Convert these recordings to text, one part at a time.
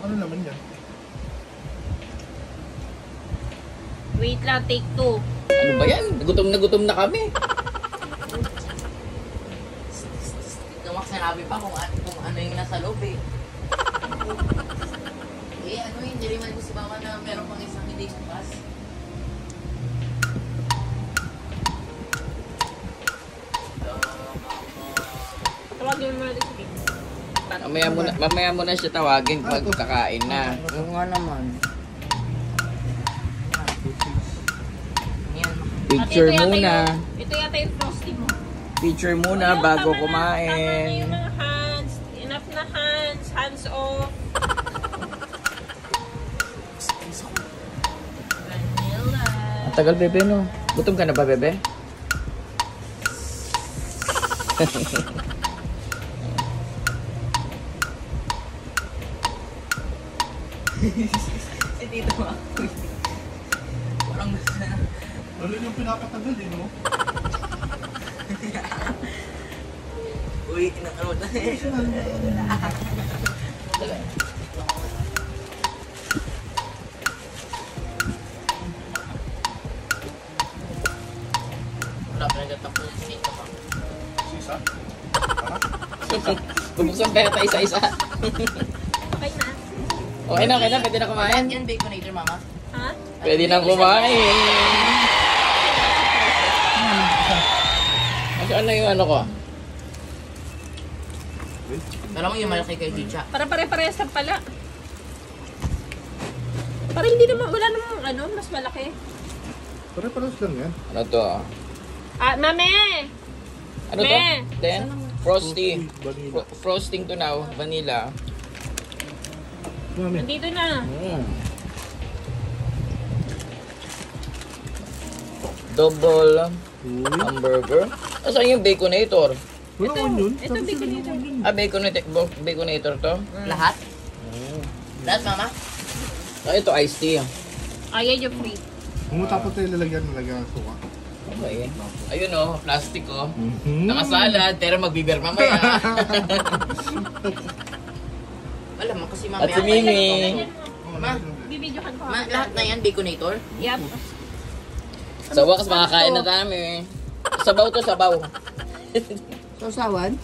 Ano naman yan? Wait lang, take 2. Ano ba yan? Gutom na kami. Sinabi pa kung ano yung nasa loob eh. Ano yung niliman ko si Mama na meron pang isang hindi bukas. Tawagin mo natin si Mamaya mo na siya tawagin pag kakain na. Oo nga naman. Picture muna. Ito yata yung frosty mo. Picture muna Ayun, bago tama kumain. Na yung mga hands. Enough na hands. Hands off. Vanilla. Ang tagal, bebe, no? Gutom ka na ba, bebe? Si Tito Makoy. Parang gusto na. Ano yung pinapatagal eh, no? Uy, ano na eh. Wala pa nagtatapos si Tito Makoy. Sisa? Bubuksan kaya tayo isa-isa. Okay na. Okay na, pwede na kumain. Yan, baconator, Mama. Ha? Pwede na kumain. Kasi ano yung ano ko? Alam mo yung malaki kay Chicha. Para pare-parehas lang pala. Para hindi naman, wala namang ano, mas malaki. Pare-paras lang yan. Ano to? Ah, mame! Ano to? Me! Then, frosty. Vanilla. Frosting to now, vanilla. Mami. Nandito na. Double Uy. hamburger. Asan yung baconator? Wala naman yun. Ito, baconator. Ah, baconator to? Lahat? Lahat, Mama? Ah, ito iced tea. Ayan yung free. Kung tapos tayo lalagyan ng suka. Okay. Ayun oh, plastic oh. Mhm. Nakasalad, pero magbiber mamaya. Wala mo kasi mamaya. At si Mimi. Ma, Bibidyohan ko. lahat na yan, baconator? Yep. Sa wakas makakain na kami. Sabaw to, sabaw. Sausawan?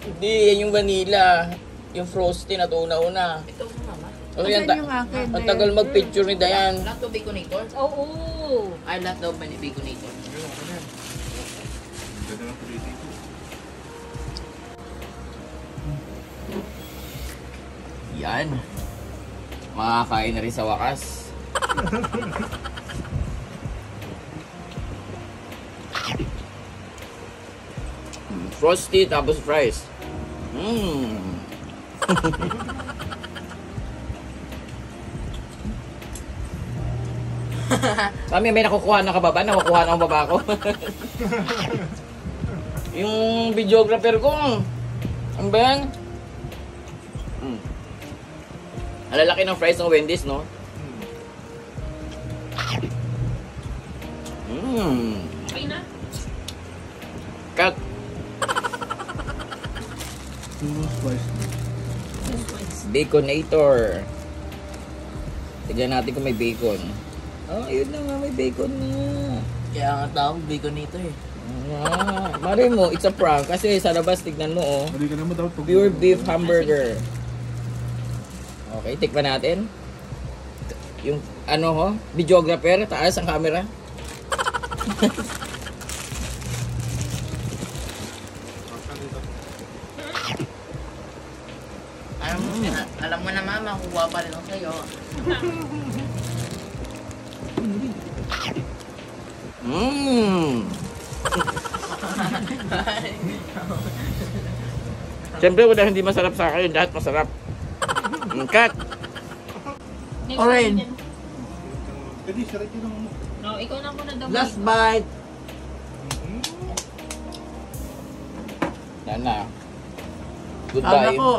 Hindi, yan yung vanilla. Yung frosty na to una-una. Ito, Mama. O yan, ang tagal mag-picture ni Dayan. Lahat to baconator? Oo. Ay, lahat daw ba ni baconator? Ganda ng pretty. Yan. Makakain na rin sa wakas. Frosty tapos fries. Kami may nakukuha na kababa, nakukuha na ang baba ko. Yung videographer ko, ano ba yan? Alalaki ng fries ng Wendy's, no? Okay na. Cut. Spice. Baconator. Tignan natin kung may bacon. Oh, ayun na nga, may bacon na. Kaya nga tawag baconator eh. Mari mo, it's a prank. Kasi sa labas, tignan mo, oh. Hindi ka naman daw pag... Pure beef hamburger. Okay, tikman natin. Yung, ano ho, videographer, taas ang camera. Alam mo na, Mama, kukuha pa rin ako sa'yo. Siyempre, wala hindi masarap sa akin. Lahat masarap. Cut. Orange. Kasi sarap yun ang... No, ikaw na muna daw. Last bite. Yan na. Sabi Goodbye. ko,